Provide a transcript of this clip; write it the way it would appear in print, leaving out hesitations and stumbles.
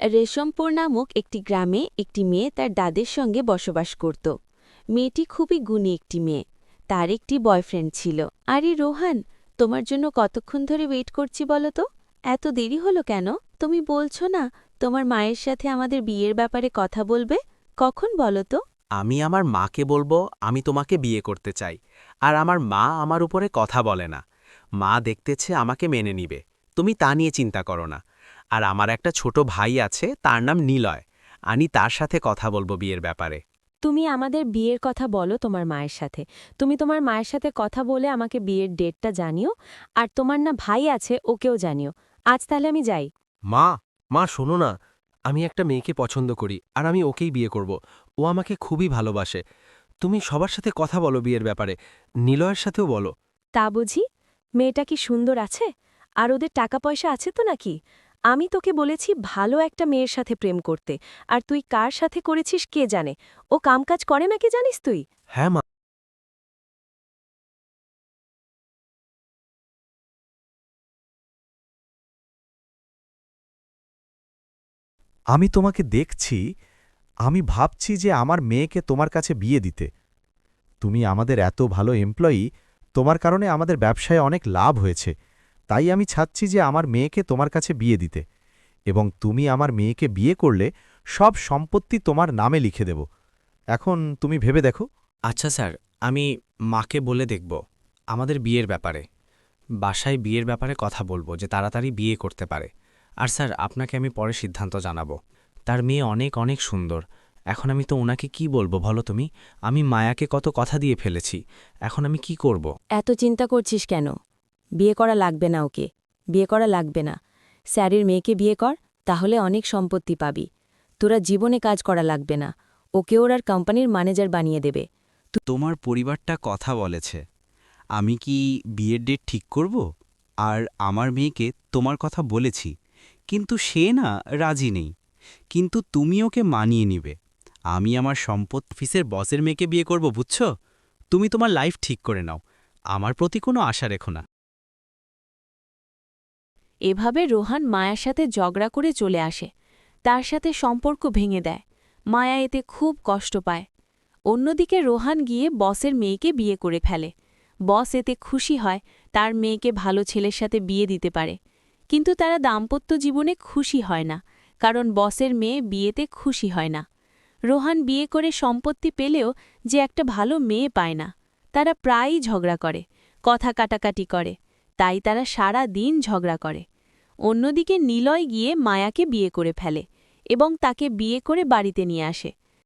রেশমপুর নামক একটি গ্রামে একটি মেয়ে তার দাদের সঙ্গে বসবাস করত। মেয়েটি খুবই গুণী একটি মেয়ে। তার একটি বয়ফ্রেন্ড ছিল। আরে রোহান, তোমার জন্য কতক্ষণ ধরে ওয়েট করছি বলো তো? এত দেরি হলো কেন? তুমি বলছো না তোমার মায়ের সাথে আমাদের বিয়ের ব্যাপারে কথা বলবে? কখন বলো তো? আমি আমার মাকে বলবো আমি তোমাকে বিয়ে করতে চাই, আর আমার মা আমার উপরে কথা বলে না। মা দেখতেছে আমাকে মেনে নিবে, তুমি তা নিয়ে চিন্তা করো না। আর আমার একটা ছোট ভাই আছে, তার নাম নিলয়। আমি তার সাথে কথা বলবো বিয়ের ব্যাপারে। তুমি আমাদের বিয়ের কথা বলো তোমার মায়ের সাথে। তুমি তোমার মায়ের সাথে কথা বলে আমাকে বিয়ের ডেটটা জানিও। আর তোমার না ভাই আছে, ওকেও জানিও। আজ তাহলে আমি যাই। মা, মা শোনো না, আমি একটা মেয়েকে পছন্দ করি আর আমি ওকেই বিয়ে করব। ও আমাকে খুবই ভালোবাসে। তুমি সবার সাথে কথা বলো বিয়ের ব্যাপারে, নিলয়ের সাথেও বলো। তা বুঝি? মেয়েটা কি সুন্দর আছে? আর ওদের টাকা পয়সা আছে তো নাকি? আমি তোকে বলেছি ভালো একটা মেয়ের সাথে প্রেম করতে, আর তুই কার সাথে করেছিস কে জানে। ও কামকাজ করে নাকি জানিস তুই? হ্যাঁ মা। আমি তোমাকে দেখছি, আমি ভাবছি যে আমার মেয়েকে তোমার কাছে বিয়ে দিতে। তুমি আমাদের এত ভালো এমপ্লয়ি, তোমার কারণে আমাদের ব্যবসায় অনেক লাভ হয়েছে। তাই আমি চাচ্ছি যে আমার মেয়েকে তোমার কাছে বিয়ে দিতে, এবং তুমি আমার মেয়েকে বিয়ে করলে সব সম্পত্তি তোমার নামে লিখে দেব। এখন তুমি ভেবে দেখো। আচ্ছা স্যার, আমি মাকে বলে দেখব আমাদের বিয়ের ব্যাপারে। বাসায় বিয়ের ব্যাপারে কথা বলবো যে তাড়াতাড়ি বিয়ে করতে পারে। আর স্যার, আপনাকে আমি পরে সিদ্ধান্ত জানাবো। তার মেয়ে অনেক অনেক সুন্দর। এখন আমি তো ওনাকে কি বলবো বলো তুমি? আমি মায়াকে কত কথা দিয়ে ফেলেছি, এখন আমি কি করব? এত চিন্তা করছিস কেন? বিয়ে করা লাগবে না ওকে। বিয়ে করা লাগবে না। স্যারের মেয়েকে বিয়ে কর, তাহলে অনেক সম্পত্তি পাবি। তোরা জীবনে কাজ করা লাগবে না। ওকে ওর আর কোম্পানির ম্যানেজার বানিয়ে দেবে। তোমার পরিবারটা কথা বলেছে, আমি কি বিয়ের ডেট ঠিক করব? আর আমার মেয়েকে তোমার কথা বলেছি, কিন্তু সে না রাজি নেই। কিন্তু তুমি ওকে মানিয়ে নিবে। আমি আমার অফিসের বসের মেয়েকে বিয়ে করব, বুঝছো? তুমি তোমার লাইফ ঠিক করে নাও, আমার প্রতি কোনো আশা রেখো না। এভাবে রোহান মায়ার সাথে ঝগড়া করে চলে আসে। তার সাথে সম্পর্ক ভেঙে দেয়। মায়া এতে খুব কষ্ট পায়। অন্যদিকে রোহান গিয়ে বসের মেয়েকে বিয়ে করে ফেলে। বস এতে খুশি হয়, তার মেয়েকে ভালো ছেলের সাথে বিয়ে দিতে পারে। কিন্তু তারা দাম্পত্য জীবনে খুশি হয় না, কারণ বসের মেয়ে বিয়েতে খুশি হয় না। রোহান বিয়ে করে সম্পত্তি পেলেও যে একটা ভালো মেয়ে পায় না। তারা প্রায়ই ঝগড়া করে, কথা কাটাকাটি করে। তাই তারা সারা দিন ঝগড়া করে। অন্যদিকে নিলয় গিয়ে মায়াকে বিয়ে করে ফেলে এবং তাকে বিয়ে করে বাড়িতে নিয়ে আসে।